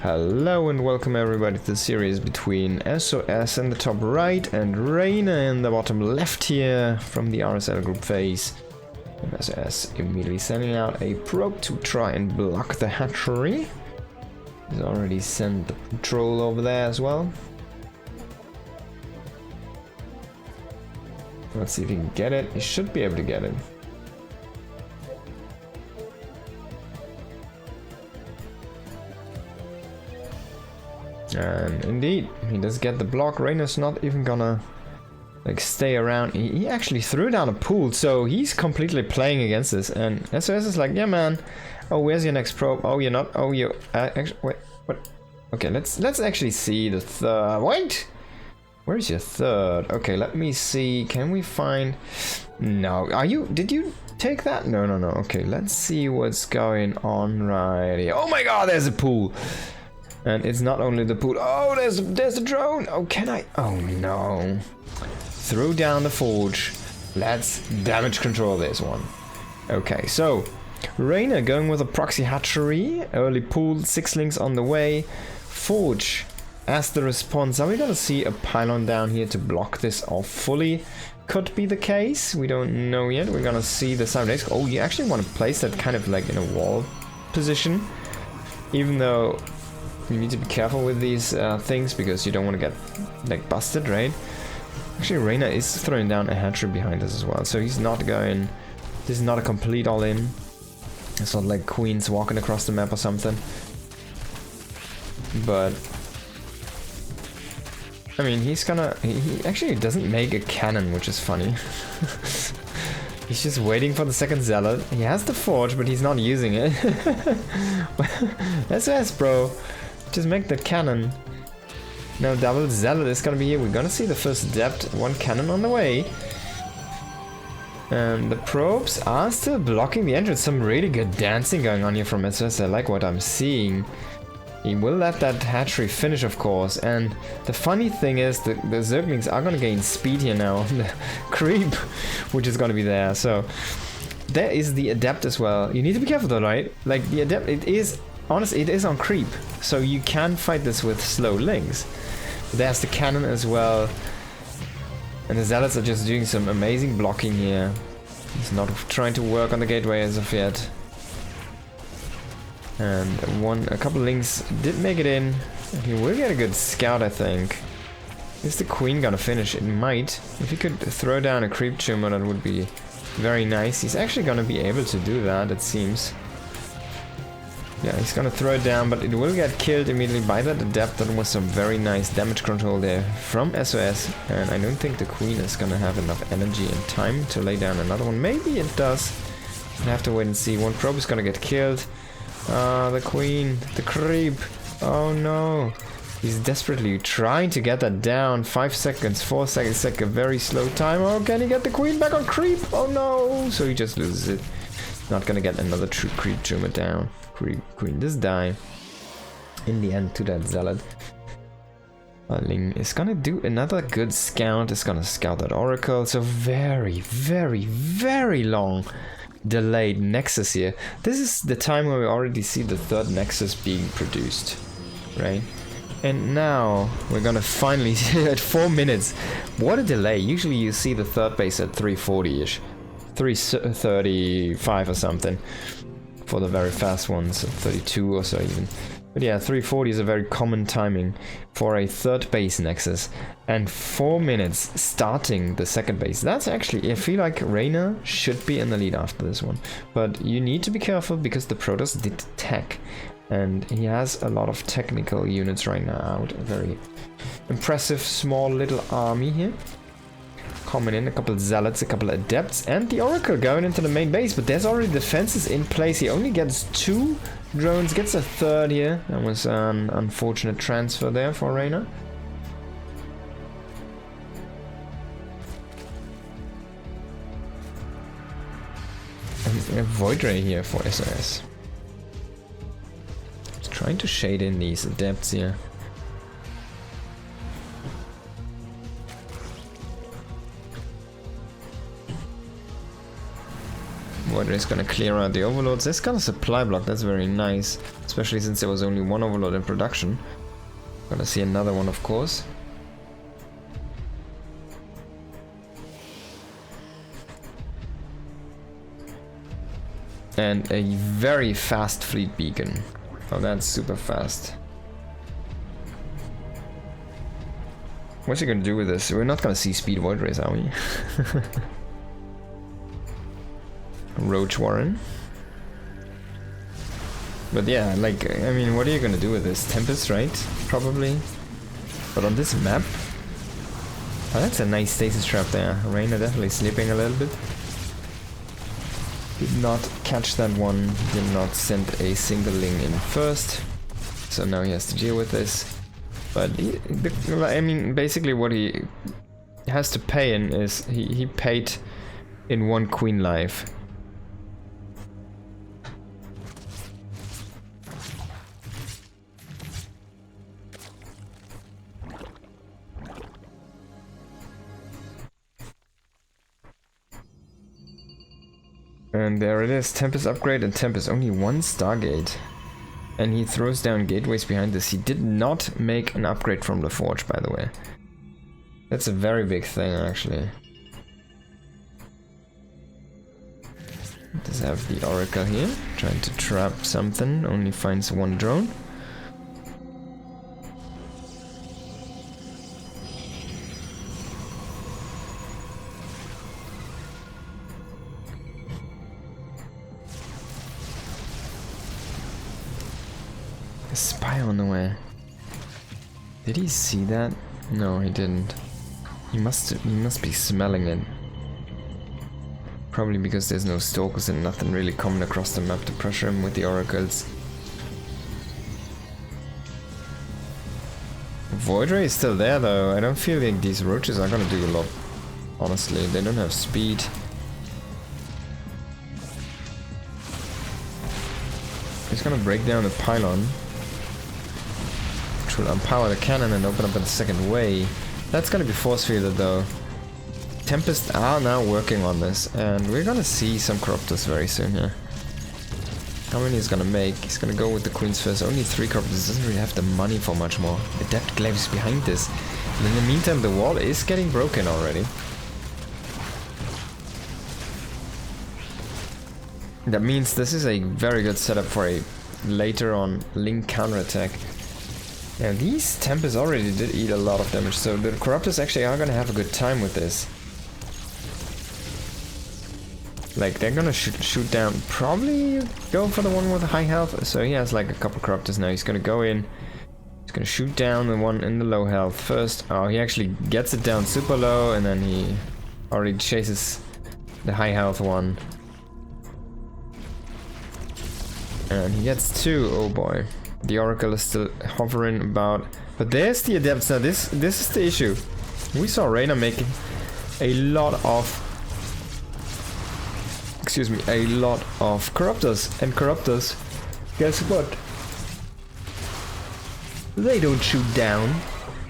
Hello and welcome everybody to the series between SOS in the top right and Reynor in the bottom left here from the RSL group phase. And SOS immediately sending out a probe to try and block the hatchery. He's already sent the patrol over there as well. Let's see if he can get it. He should be able to get it. And indeed, he does get the block. Reynor's not even gonna like stay around. He actually threw down a pool, so he's completely playing against this. And SOS is like, yeah, man. Oh, where's your next probe? Oh, you're not. Oh, you. Actually, wait, what? Okay, let's actually see the third. Wait, where's your third? Okay, let me see. Can we find? No, are you? Did you take that? No. Okay, let's see what's going on right here. Oh my God, there's a pool. And it's not only the pool. Oh, there's a drone. Oh, can I? Oh no. Throw down the forge. Let's damage control this one. Okay, so Reynor going with a proxy hatchery. Early pool, 6 links on the way. Forge as the response. Are we gonna see a pylon down here to block this off fully? Could be the case. We don't know yet. We're gonna see the cybernetics. Oh, you actually want to place that kind of like in a wall position, even though you need to be careful with these things because you don't want to get like busted, right? Actually, Reynor is throwing down a hatchery behind us as well, so he's not going. This is not a complete all-in. It's not like Queen's walking across the map or something. But I mean, he's gonna. He actually doesn't make a cannon, which is funny. He's just waiting for the second zealot. He has the forge, but he's not using it. SOS, bro. Just make the cannon. Now double zealot is gonna be here. We're gonna see the first adept. 1 cannon on the way. And the probes are still blocking the entrance. Some really good dancing going on here from SOS. I like what I'm seeing. He will let that hatchery finish, of course. And the funny thing is the Zerglings are gonna gain speed here now. The creep, which is gonna be there. So there is the adept as well. You need to be careful though, right? Like the adept, it is honestly, it is on creep, so you can fight this with slow links. There's the cannon as well, and the zealots are just doing some amazing blocking here. He's not trying to work on the gateway as of yet. And a couple links did make it in. He will get a good scout, I think. Is the queen gonna finish? It might. If he could throw down a creep tumor, that would be very nice. He's actually gonna be able to do that, it seems. Yeah, he's gonna throw it down, but it will get killed immediately by that adept. That was some very nice damage control there from SOS. And I don't think the queen is gonna have enough energy and time to lay down another one. Maybe it does. We'll have to wait and see. 1 probe is gonna get killed. The queen, the creep. Oh no. He's desperately trying to get that down. 5 seconds, 4 seconds, it's like a very slow time. Oh, can he get the queen back on creep? Oh no. So he just loses it. Not gonna get another true creep tumor down. Queen does die in the end to that zealot. Ling is gonna do another good scout. Is gonna scout that oracle. So very long delayed nexus here. This is the time where we already see the 3rd nexus being produced, right? And now we're gonna finally see at 4 minutes. What a delay. Usually you see the 3rd base at 340-ish. 335 or something for the very fast ones, 32 or so even. But yeah, 340 is a very common timing for a 3rd base nexus, and 4 minutes starting the 2nd base. That's actually, I feel like Reynor should be in the lead after this one, but you need to be careful because the Protoss did tech, and he has a lot of technical units right now out. A very impressive small little army here. Coming in, a couple of zealots, a couple of adepts, and the oracle going into the main base, but there's already defenses in place. He only gets 2 drones, gets a 3rd here. That was an unfortunate transfer there for Reynor. And a void ray here for SOS. He's trying to shade in these adepts here. Void Ray is gonna clear out the overlords. It's got a supply block, that's very nice. Especially since there was only one overlord in production. Gonna see another one, of course. And a very fast fleet beacon. Oh, that's super fast. What's he gonna do with this? We're not gonna see speed Void Rays, are we? Roach Warren. But yeah, like, I mean, what are you gonna do with this? Tempest, right? Probably. But on this map... Oh, that's a nice stasis trap there. Reynor definitely sleeping a little bit. Did not catch that one. Did not send a single link in first. So now he has to deal with this. But, I mean, basically what he has to pay in is... He paid in 1 queen life. And there it is, Tempest upgrade and Tempest only 1 Stargate. And he throws down gateways behind this. He did not make an upgrade from the Forge, by the way. That's a very big thing, actually. Does have the Oracle here, trying to trap something, only finds 1 drone. A spy on the way. Did he see that? No, he didn't. He must be smelling it. Probably because there's no stalkers and nothing really coming across the map to pressure him with the oracles. Void Ray is still there though. I don't feel like these roaches are gonna do a lot. Honestly, they don't have speed. He's gonna break down the pylon. Will unpower the cannon and open up a second way. That's gonna be force fielded though. Tempest are now working on this, and we're gonna see some Corruptors very soon here. How many he's gonna make? He's gonna go with the Queens first. Only 3 Corruptors, doesn't really have the money for much more. Adept Glaives behind this. And in the meantime, the wall is getting broken already. That means this is a very good setup for a later on Link counterattack. And these Tempests already did eat a lot of damage, so the Corruptors actually are gonna have a good time with this. Like, they're gonna shoot down, probably go for the one with the high health. So he has like a couple Corruptors now. He's gonna go in, he's gonna shoot down the one in the low health first. Oh, he actually gets it down super low, and then he already chases the high health one. And he gets 2, oh boy. The Oracle is still hovering about, but there's the Adepts. Now this is the issue. We saw Reynor making a lot of, a lot of Corruptors, and Corruptors, guess what? They don't shoot down.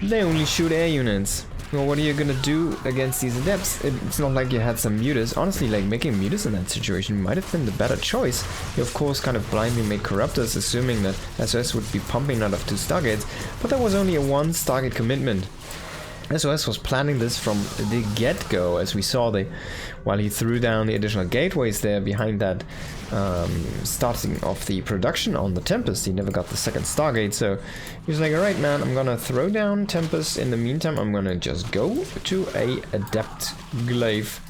They only shoot air units. Well, what are you gonna do against these Adepts? It's not like you had some Mutas. Honestly, like, making Mutas in that situation might have been the better choice. You, of course, kind of blindly make Corruptors, assuming that SOS would be pumping out of 2 Stargates, but that was only a 1 Stargate commitment. SOS was planning this from the get-go, as we saw while he threw down the additional gateways there behind that starting off the production on the Tempest. He never got the 2nd Stargate, so he was like, alright man, I'm gonna throw down Tempest. In the meantime, I'm gonna just go to a Adept Glaive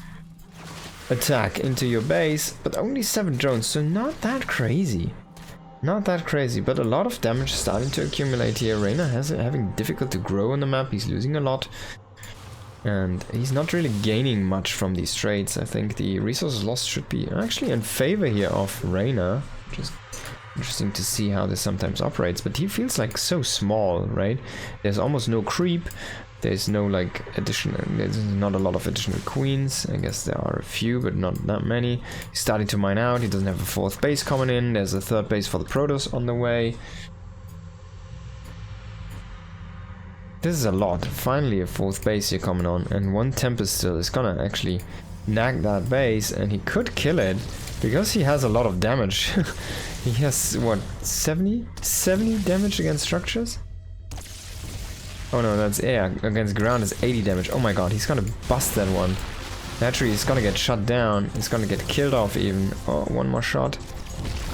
attack into your base, but only 7 drones, so not that crazy. Not that crazy, but a lot of damage starting to accumulate here. Reynor having difficult to grow on the map. He's losing a lot. And he's not really gaining much from these trades. I think the resources lost should be actually in favor here of Reynor. Just interesting to see how this sometimes operates. But he feels like so small, right? There's almost no creep. There's no like there's not a lot of additional queens. I guess there are a few, but not that many. He's starting to mine out. He doesn't have a 4th base coming in. There's a 3rd base for the Protoss on the way. This is a lot. Finally a 4th base here coming on, and 1 Tempest still is gonna actually nag that base, and he could kill it because he has a lot of damage. He has what, 70 damage against structures? Oh no, that's air. Against ground is 80 damage. Oh my god, he's gonna bust that one. Naturally, he's gonna get shut down. He's gonna get killed off even. Oh, one more shot.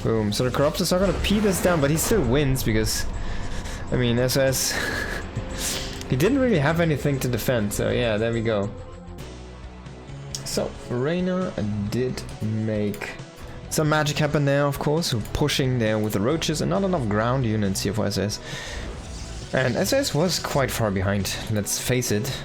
Boom. So the corruptors are gonna pee this down, but he still wins because, I mean, SOS, he didn't really have anything to defend. So yeah, there we go. So Reynor did make some magic happen there, of course, pushing there with the roaches and not enough ground units here for SOS. And SOS was quite far behind, let's face it.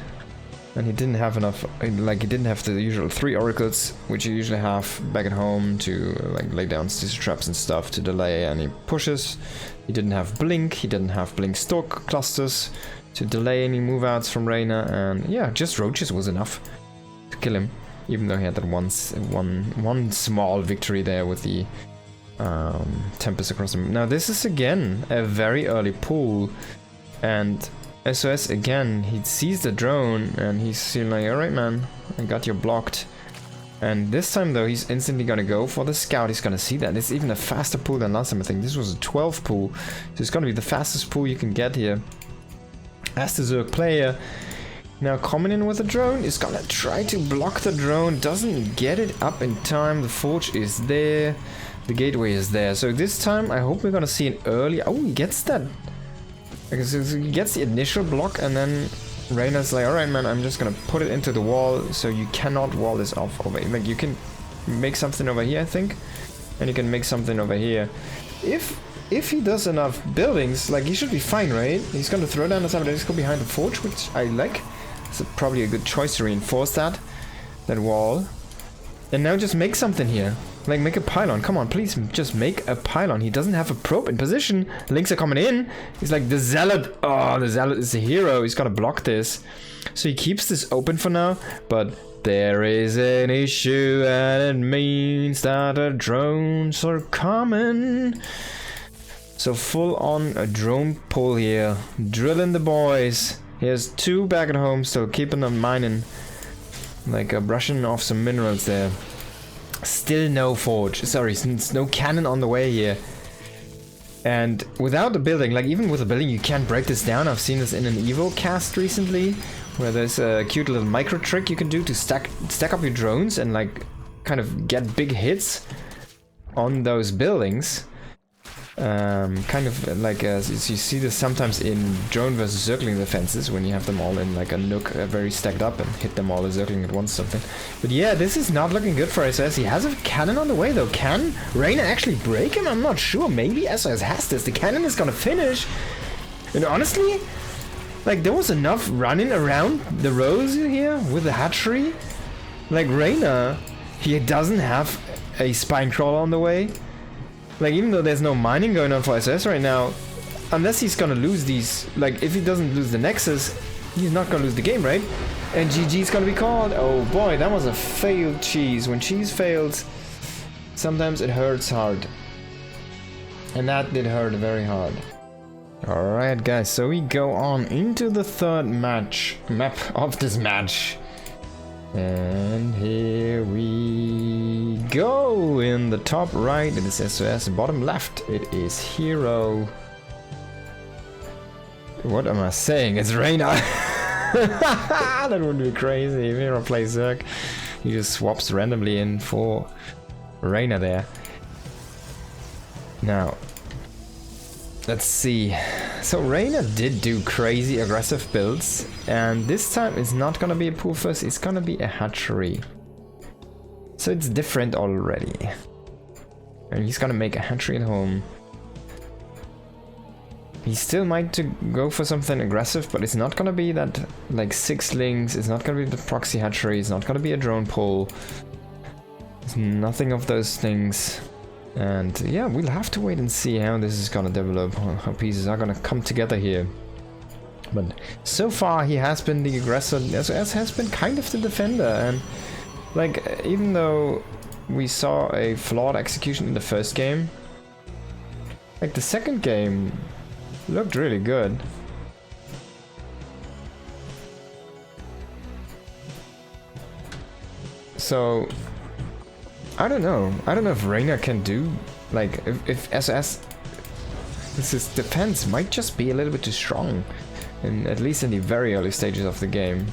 And he didn't have enough, like he didn't have the usual 3 oracles, which you usually have back at home to like lay down caesar traps and stuff to delay any pushes. He didn't have blink, he didn't have blink stalk clusters to delay any move outs from Reynor, and yeah, just roaches was enough to kill him. Even though he had that one small victory there with the Tempest across him. Now this is again a very early pull, and SOS again, he sees the drone and he's like, alright man, I got you blocked. And this time though, he's instantly gonna go for the scout. He's gonna see that. It's even a faster pull than last time. I think this was a 12 pull, so it's gonna be the fastest pull you can get here as the Zerg player. Now coming in with the drone, is gonna try to block the drone, doesn't get it up in time. The forge is there, the gateway is there. So this time I hope we're gonna see an early, oh, he gets that. Because he gets the initial block, and then Reynor's like, alright man, I'm just gonna put it into the wall, so you cannot wall this off over here. Like, you can make something over here, I think, and you can make something over here. If he does enough buildings, like, he should be fine, right? He's gonna throw down the side, let's go behind the forge, which I like. It's probably a good choice to reinforce that wall. And now just make something here. Like, make a pylon. Come on, please, just make a pylon. He doesn't have a probe in position. Links are coming in. He's like, the Zealot. Oh, the Zealot is a hero. He's gotta block this. So he keeps this open for now. But there is an issue, and it means that the drones are coming. So full on a drone pull here. Drilling the boys. He has 2 back at home, still keeping them mining. Like, brushing off some minerals there. Still no forge. Sorry, no cannon on the way here. And without the building, like even with the building, you can't break this down. I've seen this in an Evo cast recently, where there's a cute little micro trick you can do to stack up your drones and like kind of get big hits on those buildings. Kind of like you see this sometimes in drone versus circling defenses when you have them all in like a nook very stacked up and hit them all circling at once something. But yeah, this is not looking good for SOS. He has a cannon on the way though. Can Reynor actually break him? I'm not sure. Maybe SOS has this. The cannon is gonna finish. And honestly, like there was enough running around the rows here with the hatchery. Like Reynor, he doesn't have a spine crawler on the way. Like, even though there's no mining going on for SS right now, unless he's gonna lose these, like, if he doesn't lose the Nexus, he's not gonna lose the game, right? And GG's gonna be called. Oh boy, that was a failed cheese. When cheese fails, sometimes it hurts hard. And that did hurt very hard. Alright guys, so we go on into the third map of this match. And here we go. In the top right it is SOS, bottom left it is Hero. What am I saying? It's Reynor. That would be crazy if Hero plays Zerg. He just swaps randomly in for Reynor there. Now, let's see. So Reynor did do crazy aggressive builds, and this time it's not gonna be a pool first, it's gonna be a hatchery. So it's different already. And he's gonna make a hatchery at home. He still might go for something aggressive, but it's not gonna be that like 6 links, it's not gonna be the proxy hatchery, it's not gonna be a drone pull. It's nothing of those things. And yeah, we'll have to wait and see how this is gonna develop, how pieces are gonna come together here. But so far he has been the aggressor, SOS has been kind of the defender, and like even though we saw a flawed execution in the first game, like the second game looked really good. So I don't know. I don't know if Reynor can do, like, if SOS, his defense might just be a little bit too strong, at least in the very early stages of the game.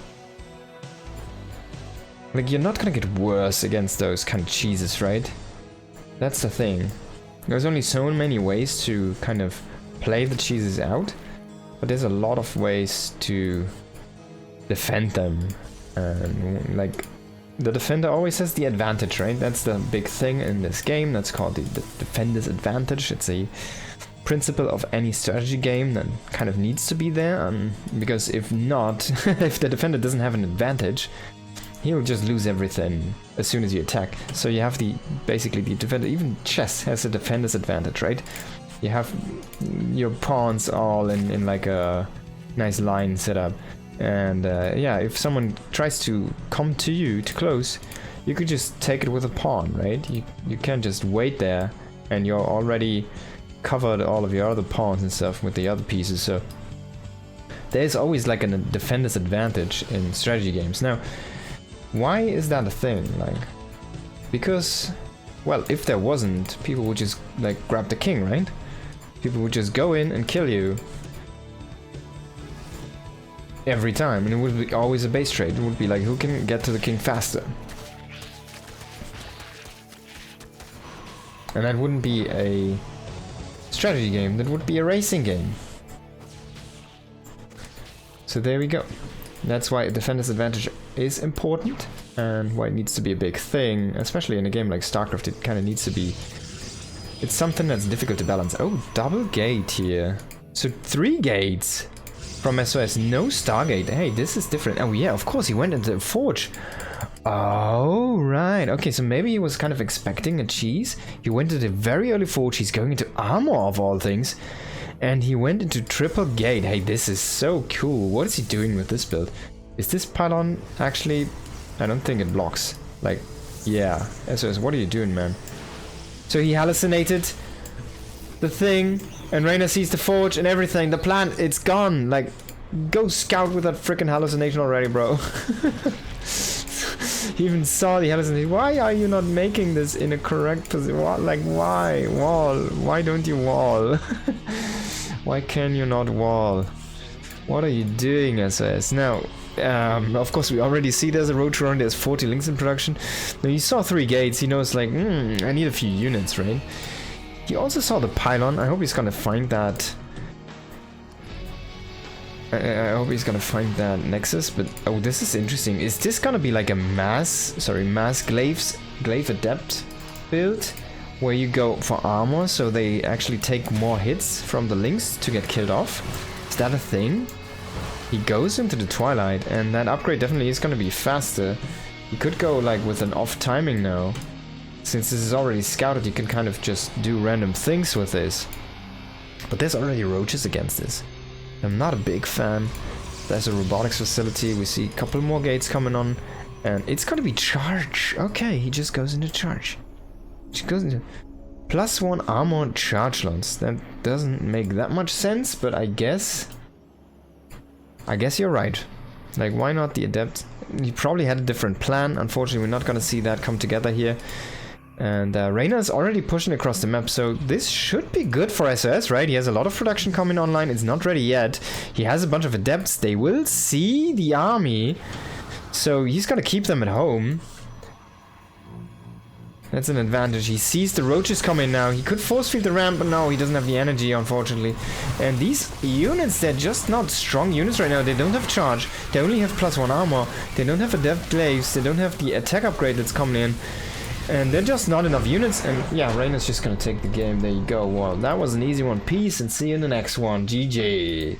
Like, you're not gonna get worse against those kind of cheeses, right? That's the thing. There's only so many ways to kind of play the cheeses out, but there's a lot of ways to defend them. And, like, the defender always has the advantage, right? That's the big thing in this game. That's called the defender's advantage. It's a principle of any strategy game that kind of needs to be there. Because if not, if the defender doesn't have an advantage, he'll just lose everything as soon as you attack. So you have basically the defender, even chess has a defender's advantage, right? You have your pawns all in like a nice line set up. And yeah, if someone tries to come to you too close, you could just take it with a pawn, right? You can't just wait there, and you're already covered all of your other pawns and stuff with the other pieces. So there's always like a defender's advantage in strategy games. Now, why is that a thing? Like, because, well, if there wasn't, people would just like grab the king, right? People would just go in and kill you every time, and it would be always a base trade. It would be like, who can get to the king faster? And that wouldn't be a strategy game, that would be a racing game. So there we go. That's why defender's advantage is important, and why it needs to be a big thing, especially in a game like StarCraft. It kind of needs to be... It's something that's difficult to balance. Oh, double gate here. So 3 gates from SOS, no Stargate. Hey, this is different. Oh yeah, of course, he went into a forge. Oh, right. Okay, so maybe he was kind of expecting a cheese. He went into a very early forge. He's going into armor of all things. And he went into triple gate. Hey, this is so cool. What is he doing with this build? Is this pylon actually... I don't think it blocks. Like, yeah. SOS, what are you doing, man? So he hallucinated the thing, and Reynor sees the forge and everything. The plant, it's gone. Like, go scout with that freaking hallucination already, bro. He even saw the hallucination. Why are you not making this in a correct position? Like, why? Wall. Why don't you wall? Why can you not wall? What are you doing, SOS? Now, of course, we already see there's a road run. There's 40 links in production. Now, he saw 3 gates. He knows, like, I need a few units, right? He also saw the pylon. I hope he's gonna find that. I hope he's gonna find that nexus. But oh, this is interesting. Is this gonna be like a mass glaive adept build, where you go for armor, so they actually take more hits from the links to get killed off? Is that a thing? He goes into the Twilight, and that upgrade definitely is gonna be faster. He could go like with an off timing now. Since this is already scouted, you can kind of just do random things with this. But there's already roaches against this. I'm not a big fan. There's a robotics facility. We see a couple more gates coming on. And it's gonna be charge. Okay, he just goes into charge. He goes into +1 armor charge lots. That doesn't make that much sense, but I guess you're right. Like, why not the adept? He probably had a different plan. Unfortunately, we're not gonna see that come together here. And Reynor is already pushing across the map, so this should be good for SOS, right? He has a lot of production coming online. It's not ready yet. He has a bunch of adepts. They will see the army, so he's gonna keep them at home. That's an advantage. He sees the roaches coming now. He could force feed the ramp, but no, he doesn't have the energy, unfortunately. And these units, they're just not strong units right now. They don't have charge. They only have +1 armor. They don't have adept glaives. They don't have the attack upgrade that's coming in. And they're just not enough units, and yeah, Reynor's just gonna take the game. There you go. Well, that was an easy one. Peace, and see you in the next one. GG.